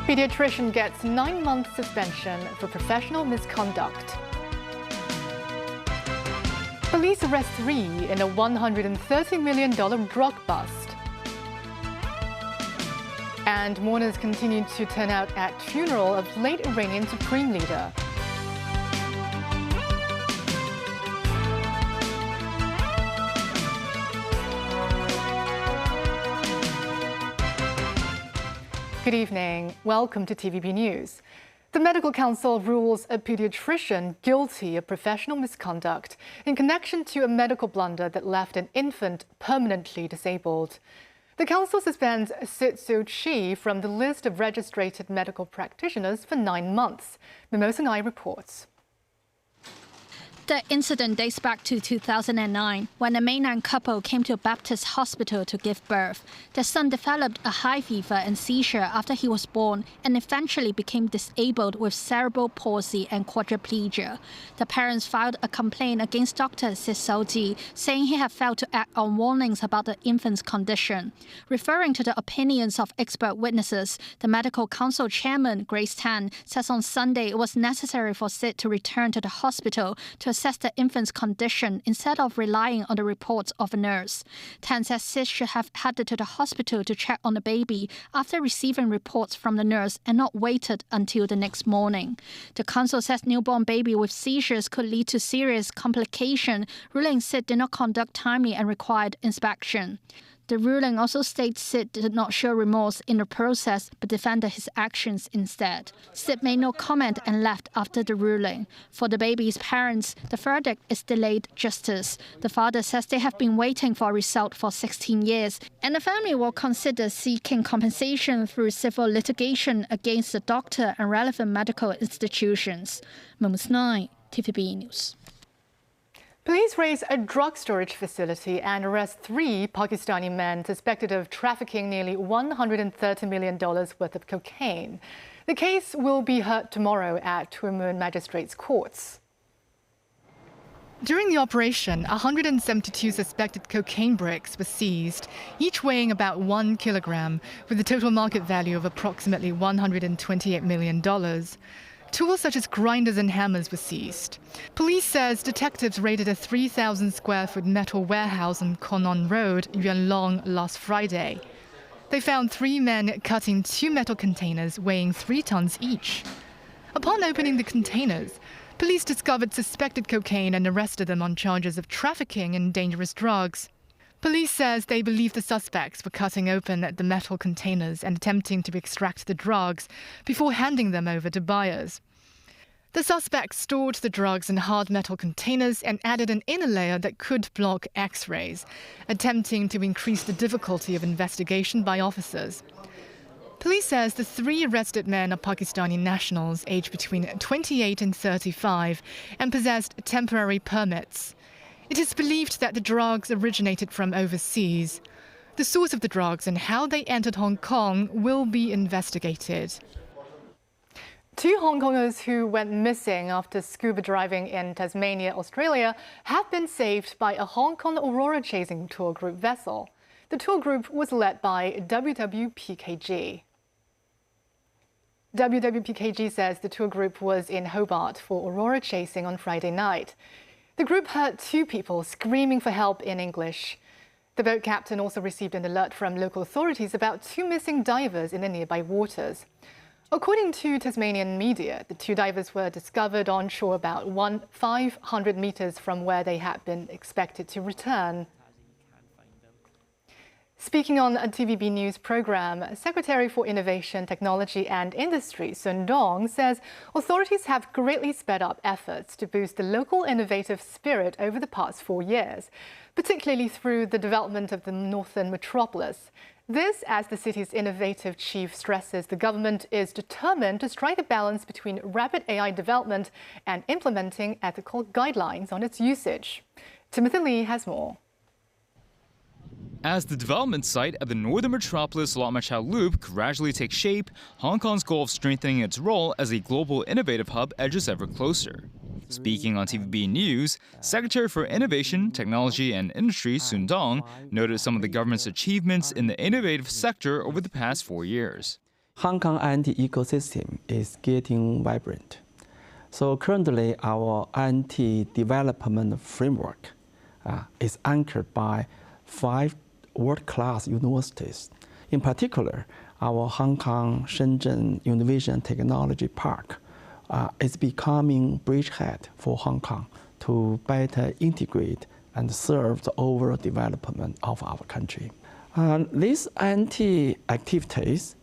Pediatrician gets 9-month suspension for professional misconduct. Police arrest 3 in a $130 million drug bust. And mourners continue to turn out at funeral of late Iranian Supreme Leader. Good evening. Welcome to TVB News. The Medical Council rules a pediatrician guilty of professional misconduct in connection to a medical blunder that left an infant permanently disabled. The council suspends Sit So-chi from the list of registered medical practitioners for 9 months. Mimosa Ngai reports. The incident dates back to 2009, when a mainland couple came to a Baptist hospital to give birth. Their son developed a high fever and seizure after he was born and eventually became disabled with cerebral palsy and quadriplegia. The parents filed a complaint against Dr. Sit So-chi, saying he had failed to act on warnings about the infant's condition. Referring to the opinions of expert witnesses, the Medical Council chairman, Grace Tan, says on Sunday it was necessary for Sit to return to the hospital to assess the infant's condition instead of relying on the reports of a nurse. Tan says Sit should have headed to the hospital to check on the baby after receiving reports from the nurse and not waited until the next morning. The council says newborn baby with seizures could lead to serious complication, ruling Sit did not conduct timely and required inspection. The ruling also states Sit did not show remorse in the process but defended his actions instead. Sit made no comment and left after the ruling. For the baby's parents, the verdict is delayed justice. The father says they have been waiting for a result for 16 years, and the family will consider seeking compensation through civil litigation against the doctor and relevant medical institutions. Mimosa Ngai, TVB News. Police raid a drug storage facility and arrest 3 Pakistani men suspected of trafficking nearly $130 million worth of cocaine. The case will be heard tomorrow at Tuamun Magistrates' Courts. During the operation, 172 suspected cocaine bricks were seized, each weighing about 1 kilogram, with a total market value of approximately $128 million. Tools such as grinders and hammers were seized. Police says detectives raided a 3,000-square-foot metal warehouse on Konon Road, Yuanlong, last Friday. They found 3 men cutting 2 metal containers weighing 3 tons each. Upon opening the containers, police discovered suspected cocaine and arrested them on charges of trafficking in dangerous drugs. Police says they believe the suspects were cutting open the metal containers and attempting to extract the drugs before handing them over to buyers. The suspects stored the drugs in hard metal containers and added an inner layer that could block X-rays, attempting to increase the difficulty of investigation by officers. Police says the 3 arrested men are Pakistani nationals aged between 28 and 35 and possessed temporary permits. It is believed that the drugs originated from overseas. The source of the drugs and how they entered Hong Kong will be investigated. 2 Hong Kongers who went missing after scuba diving in Tasmania, Australia, have been saved by a Hong Kong Aurora chasing tour group vessel. The tour group was led by WWPKG. WWPKG says the tour group was in Hobart for Aurora chasing on Friday night. The group heard 2 people screaming for help in English. The boat captain also received an alert from local authorities about 2 missing divers in the nearby waters. According to Tasmanian media, the 2 divers were discovered on shore about 500 meters from where they had been expected to return. Speaking on a TVB News program, Secretary for Innovation, Technology and Industry, Sun Dong, says authorities have greatly sped up efforts to boost the local innovative spirit over the past 4 years, particularly through the development of the northern metropolis. This, as the city's innovative chief stresses, the government is determined to strike a balance between rapid AI development and implementing ethical guidelines on its usage. Timothy Lee has more. As the development site of the northern metropolis Lok Ma Chau Loop gradually takes shape, Hong Kong's goal of strengthening its role as a global innovative hub edges ever closer. Speaking on TVB News, Secretary for Innovation, Technology and Industry Sun Dong noted some of the government's achievements in the innovative sector over the past 4 years. Hong Kong IT ecosystem is getting vibrant. So currently our IT development framework is anchored by 5 world-class universities. In particular, our Hong Kong Shenzhen Innovation Technology Park is becoming bridgehead for Hong Kong to better integrate and serve the overall development of our country. These IT activities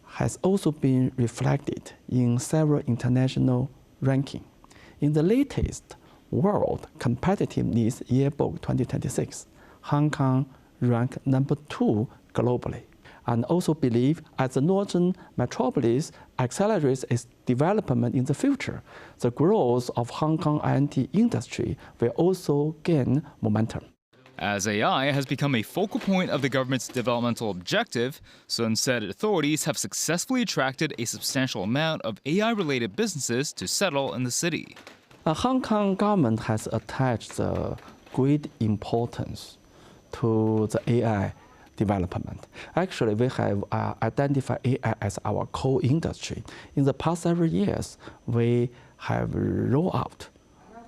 has also been reflected in several international rankings. In the latest World Competitiveness Yearbook 2026, Hong Kong ranked number 2 globally, and also believe as the northern metropolis accelerates its development in the future, the growth of Hong Kong IT industry will also gain momentum. As AI has become a focal point of the government's developmental objective, Sun said authorities have successfully attracted a substantial amount of AI-related businesses to settle in the city. The Hong Kong government has attached great importance to the AI development. Actually, we have identified AI as our core industry. In the past several years, we have rolled out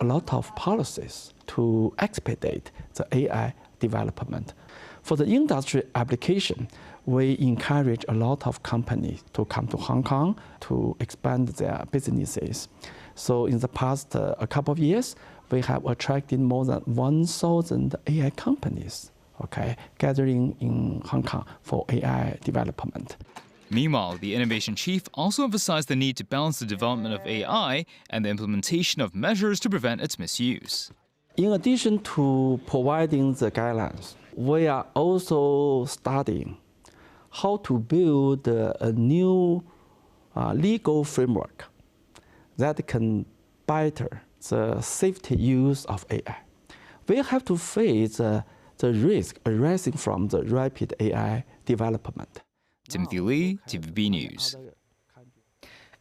a lot of policies to expedite the AI development. For the industry application, we encourage a lot of companies to come to Hong Kong to expand their businesses. So in the past a couple of years, we have attracted more than 1,000 AI companies, gathering in Hong Kong for AI development. Meanwhile, the innovation chief also emphasized the need to balance the development of AI and the implementation of measures to prevent its misuse. In addition to providing the guidelines, we are also studying how to build a new legal framework that can better the safety use of AI. We have to face the risk arising from the rapid AI development. Timothy Lee, TVB News.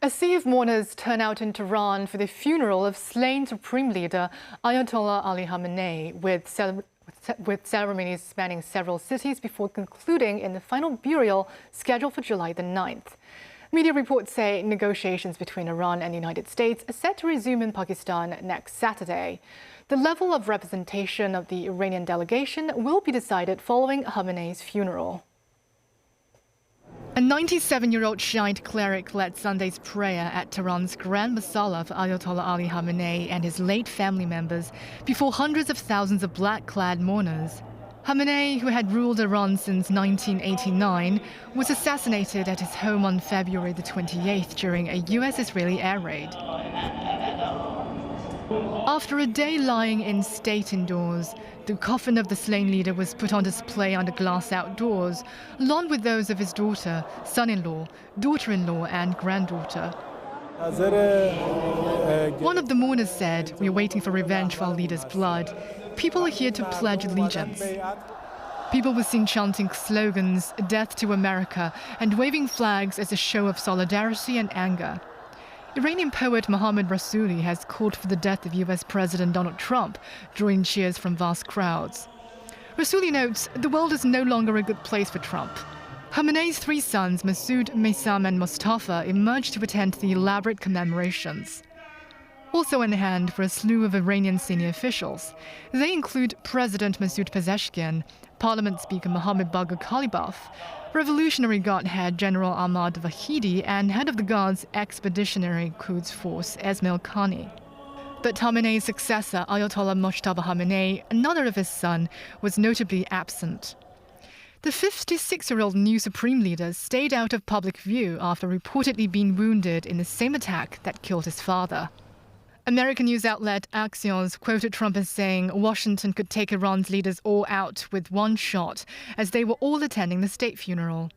A sea of mourners turn out in Tehran for the funeral of slain Supreme Leader Ayatollah Ali Khamenei, with ceremonies spanning several cities before concluding in the final burial scheduled for July the 9th. Media reports say negotiations between Iran and the United States are set to resume in Pakistan next Saturday. The level of representation of the Iranian delegation will be decided following Khamenei's funeral. A 97-year-old Shiite cleric led Sunday's prayer at Tehran's Grand Masala for Ayatollah Ali Khamenei and his late family members before hundreds of thousands of black-clad mourners. Khamenei, who had ruled Iran since 1989, was assassinated at his home on February the 28th during a US-Israeli air raid. After a day lying in state indoors, the coffin of the slain leader was put on display under glass outdoors, along with those of his daughter, son-in-law, daughter-in-law and granddaughter. One of the mourners said, "We are waiting for revenge for our leader's blood. People are here to pledge allegiance." People were seen chanting slogans, "Death to America," and waving flags as a show of solidarity and anger. Iranian poet Mohammad Rassouli has called for the death of US President Donald Trump, drawing cheers from vast crowds. Rassouli notes, "The world is no longer a good place for Trump." Khamenei's 3 sons, Masoud, Maysam and Mustafa, emerged to attend the elaborate commemorations. Also in hand were a slew of Iranian senior officials. They include President Masoud Pezeshkian, Parliament Speaker Mohammad Bagher Ghalibaf, Revolutionary Guard head General Ahmad Vahidi, and head of the Guard's Expeditionary Quds Force Esmail Khani. But Khamenei's successor, Ayatollah Mojtaba Khamenei, another of his son, was notably absent. The 56-year-old new supreme leader stayed out of public view after reportedly being wounded in the same attack that killed his father. American news outlet Axios quoted Trump as saying Washington could take Iran's leaders all out with one shot, as they were all attending the state funeral.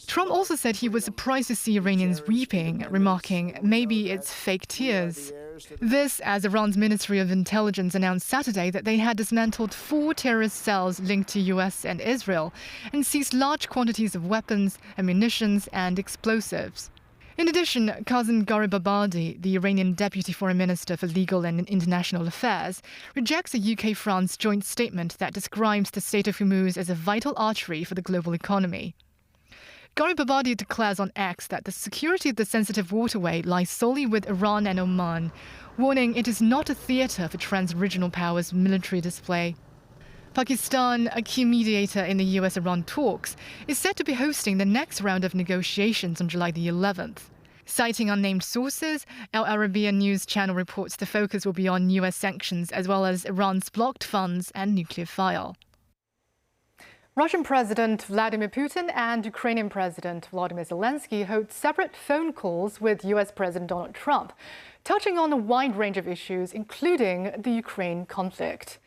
Trump also said he was surprised to see Iranians weeping, remarking, "Maybe it's fake tears." This as Iran's Ministry of Intelligence announced Saturday that they had dismantled 4 terrorist cells linked to US and Israel and seized large quantities of weapons, ammunition and explosives. In addition, Kazem Garibabadi, the Iranian Deputy Foreign Minister for Legal and International Affairs, rejects a UK-France joint statement that describes the Strait of Hormuz as a vital artery for the global economy. Garibabadi declares on X that the security of the sensitive waterway lies solely with Iran and Oman, warning it is not a theatre for trans-regional powers' military display. Pakistan, a key mediator in the US-Iran talks, is set to be hosting the next round of negotiations on July the 11th. Citing unnamed sources, Al Arabiya News Channel reports the focus will be on US sanctions as well as Iran's blocked funds and nuclear file. Russian President Vladimir Putin and Ukrainian President Volodymyr Zelensky hold separate phone calls with US President Donald Trump, touching on a wide range of issues, including the Ukraine conflict.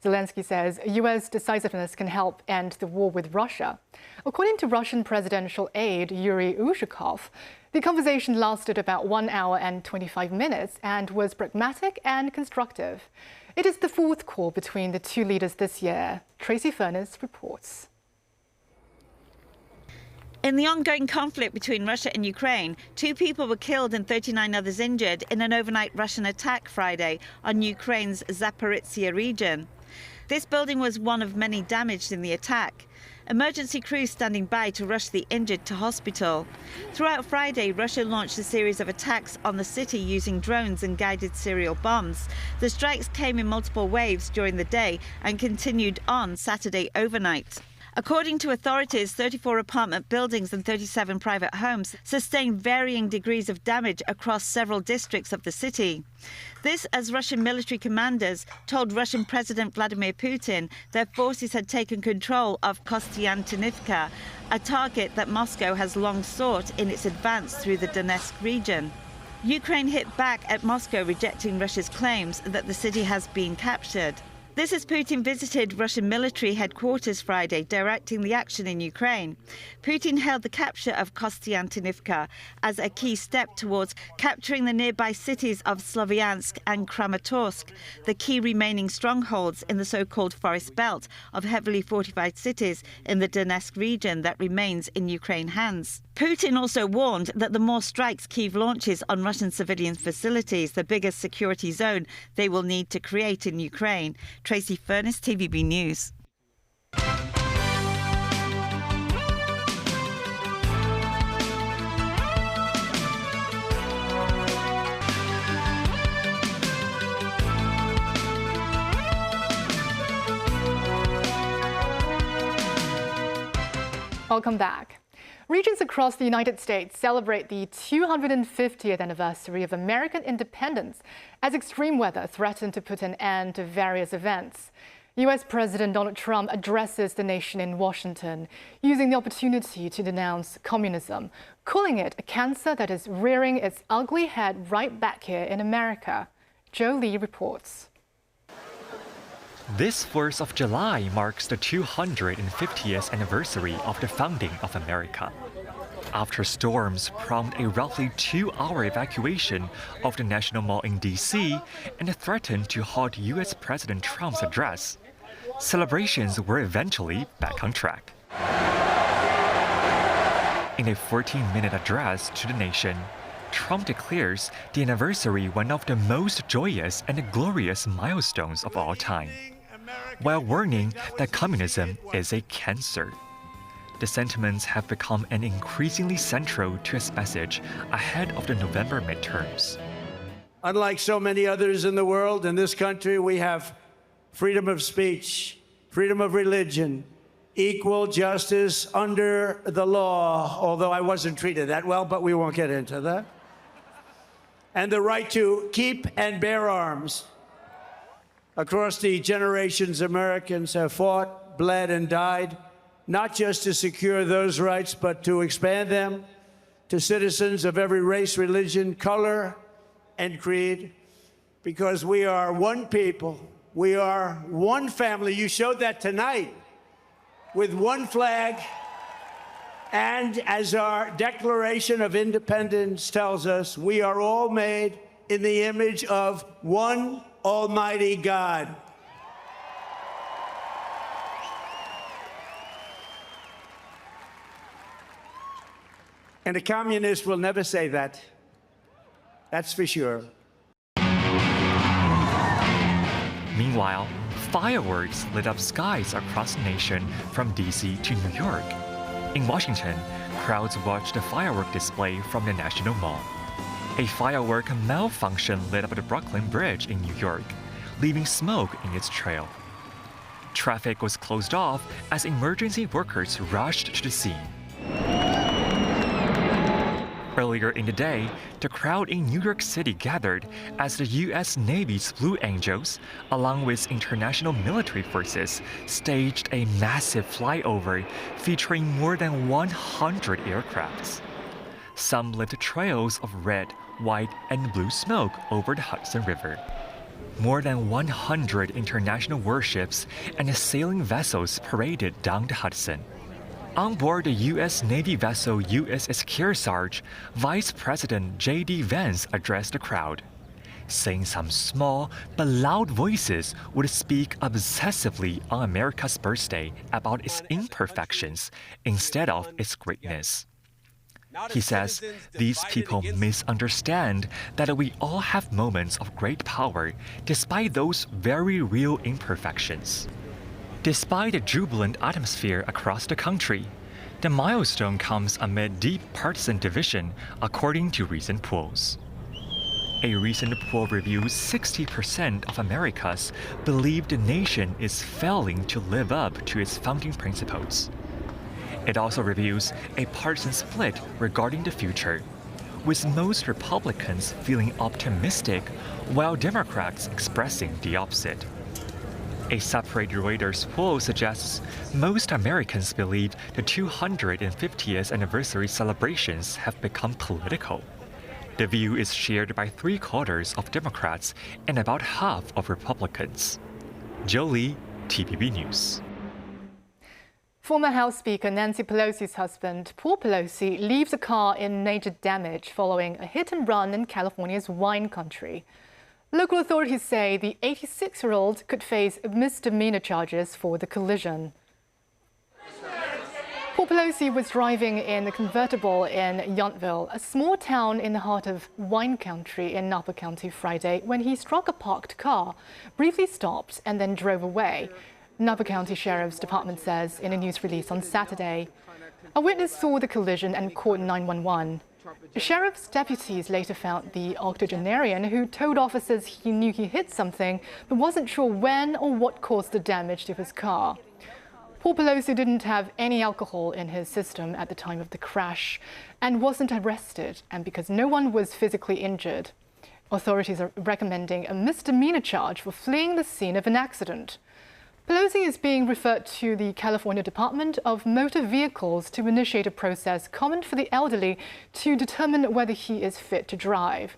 Zelensky says US decisiveness can help end the war with Russia. According to Russian presidential aide Yuri Ushakov, the conversation lasted about 1 hour and 25 minutes and was pragmatic and constructive. It is the fourth call between the two leaders this year. Tracy Furness reports. In the ongoing conflict between Russia and Ukraine, 2 people were killed and 39 others injured in an overnight Russian attack Friday on Ukraine's Zaporizhzhia region. This building was one of many damaged in the attack. Emergency crews standing by to rush the injured to hospital. Throughout Friday, Russia launched a series of attacks on the city using drones and guided serial bombs. The strikes came in multiple waves during the day and continued on Saturday overnight. According to authorities, 34 apartment buildings and 37 private homes sustained varying degrees of damage across several districts of the city. This as Russian military commanders told Russian President Vladimir Putin their forces had taken control of Kostiantynivka, a target that Moscow has long sought in its advance through the Donetsk region. Ukraine hit back at Moscow, rejecting Russia's claims that the city has been captured. This as Putin visited Russian military headquarters Friday, directing the action in Ukraine. Putin hailed the capture of Kostiantynivka as a key step towards capturing the nearby cities of Slavyansk and Kramatorsk, the key remaining strongholds in the so-called forest belt of heavily fortified cities in the Donetsk region that remains in Ukraine's hands. Putin also warned that the more strikes Kyiv launches on Russian civilian facilities, the biggest security zone they will need to create in Ukraine. Tracy Furness, TVB News. Welcome back. Regions across the United States celebrate the 250th anniversary of American independence as extreme weather threatened to put an end to various events. US President Donald Trump addresses the nation in Washington, using the opportunity to denounce communism, calling it a cancer that is rearing its ugly head right back here in America. Joe Lee reports. This 1st of July marks the 250th anniversary of the founding of America. After storms prompt a roughly 2-hour evacuation of the National Mall in D.C. and threatened to halt U.S. President Trump's address, celebrations were eventually back on track. In a 14-minute address to the nation, Trump declares the anniversary one of the most joyous and glorious milestones of all time, while warning that communism is a cancer. The sentiments have become an increasingly central to his message ahead of the November midterms. Unlike so many others in the world, in this country we have freedom of speech, freedom of religion, equal justice under the law, although I wasn't treated that well, but we won't get into that, and the right to keep and bear arms. Across the generations, Americans have fought, bled, and died, not just to secure those rights, but to expand them to citizens of every race, religion, color, and creed, because we are one people, we are one family. You showed that tonight with one flag, and as our Declaration of Independence tells us, we are all made in the image of one Almighty God. And a communist will never say that. That's for sure. Meanwhile, fireworks lit up skies across the nation from DC to New York. In Washington, crowds watched a firework display from the National Mall. A firework malfunction lit up the Brooklyn Bridge in New York, leaving smoke in its trail. Traffic was closed off as emergency workers rushed to the scene. Earlier in the day, the crowd in New York City gathered as the U.S. Navy's Blue Angels, along with international military forces, staged a massive flyover featuring more than 100 aircrafts. Some left trails of red, white, and blue smoke over the Hudson River. More than 100 international warships and sailing vessels paraded down the Hudson. On board the U.S. Navy vessel USS Kearsarge, Vice President J.D. Vance addressed the crowd, saying some small but loud voices would speak obsessively on America's birthday about its imperfections instead of its greatness. He says these people misunderstand that we all have moments of great power despite those very real imperfections. Despite a jubilant atmosphere across the country, the milestone comes amid deep partisan division, according to recent polls. A recent poll reveals 60% of Americans believe the nation is failing to live up to its founding principles. It also reveals a partisan split regarding the future, with most Republicans feeling optimistic while Democrats expressing the opposite. A separate Reuters poll suggests most Americans believe the 250th anniversary celebrations have become political. The view is shared by 3/4 of Democrats and about half of Republicans. Joe Lee, TVB News. Former House Speaker Nancy Pelosi's husband, Paul Pelosi, leaves a car in major damage following a hit-and-run in California's wine country. Local authorities say the 86-year-old could face misdemeanor charges for the collision. Paul Pelosi was driving in a convertible in Yountville, a small town in the heart of wine country in Napa County, Friday, when he struck a parked car, briefly stopped and then drove away. Napa County Sheriff's Department says in a news release on Saturday. A witness saw the collision and called 911. The sheriff's deputies later found the octogenarian, who told officers he knew he hit something but wasn't sure when or what caused the damage to his car. Paul Pelosi didn't have any alcohol in his system at the time of the crash and wasn't arrested, and because no one was physically injured. Authorities are recommending a misdemeanor charge for fleeing the scene of an accident. Pelosi is being referred to the California Department of Motor Vehicles to initiate a process common for the elderly to determine whether he is fit to drive.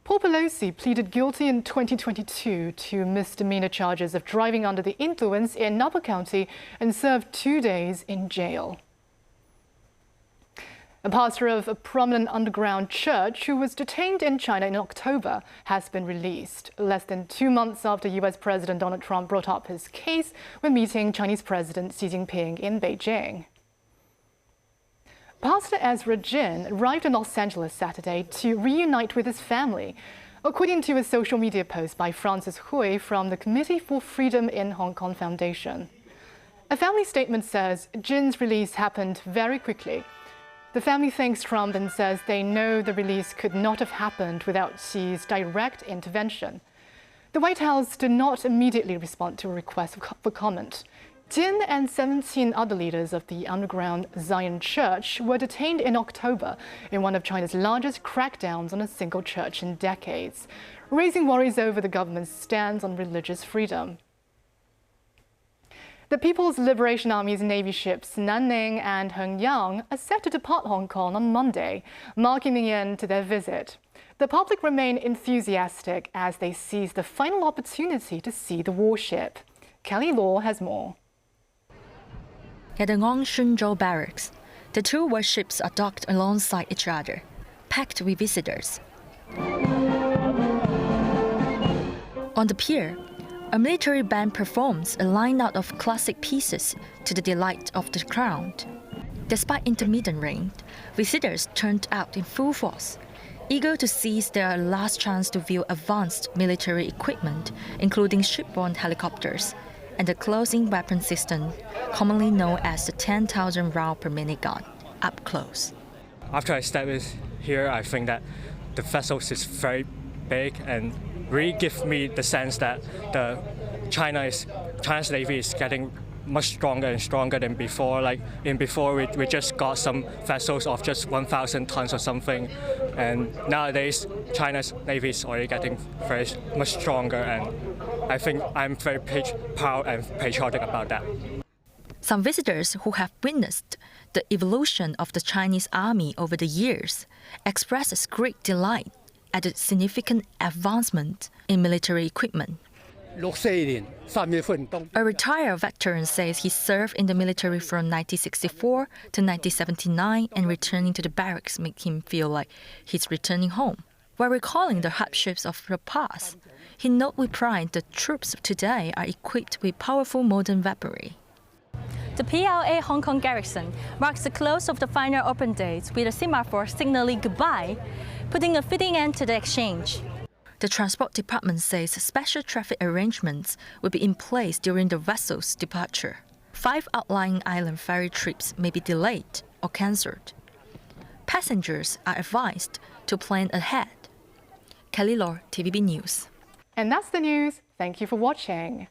Paul Pelosi pleaded guilty in 2022 to misdemeanor charges of driving under the influence in Napa County and served 2 days in jail. A pastor of a prominent underground church who was detained in China in October has been released, less than 2 months after US President Donald Trump brought up his case when meeting Chinese President Xi Jinping in Beijing. Pastor Ezra Jin arrived in Los Angeles Saturday to reunite with his family, according to a social media post by Francis Hui from the Committee for Freedom in Hong Kong Foundation. A family statement says Jin's release happened very quickly. The family thanks Trump and says they know the release could not have happened without Xi's direct intervention. The White House did not immediately respond to a request for comment. Jin and 17 other leaders of the underground Zion Church were detained in October in one of China's largest crackdowns on a single church in decades, raising worries over the government's stance on religious freedom. The People's Liberation Army's Navy ships Nanning and Hengyang are set to depart Hong Kong on Monday, marking the end to their visit. The public remain enthusiastic as they seize the final opportunity to see the warship. Kelly Law has more. At the Ngongshunzhou barracks, the two warships are docked alongside each other, packed with visitors. On the pier, a military band performs a lineup of classic pieces to the delight of the crowd. Despite intermittent rain, visitors turned out in full force, eager to seize their last chance to view advanced military equipment, including shipborne helicopters and the closing weapon system, commonly known as the 10,000 round per minute gun, up close. After I stepped in here, I think that the vessels is very big and really give me the sense that the China's Navy is getting much stronger and stronger than before. Like before, we just got some vessels of just 1,000 tons or something, and nowadays China's Navy is already getting very much stronger, and I think I'm very proud and patriotic about that. Some visitors who have witnessed the evolution of the Chinese army over the years expresses great delight at the significant advancement in military equipment. A retired veteran says he served in the military from 1964 to 1979, and returning to the barracks made him feel like he's returning home. While recalling the hardships of the past, he noted with pride the troops of today are equipped with powerful modern weaponry. The PLA Hong Kong garrison marks the close of the final open days with a semaphore signaling goodbye, putting a fitting end to the exchange. The Transport Department says special traffic arrangements will be in place during the vessel's departure. 5 outlying island ferry trips may be delayed or cancelled. Passengers are advised to plan ahead. Kelly Law, TVB News. And that's the news. Thank you for watching.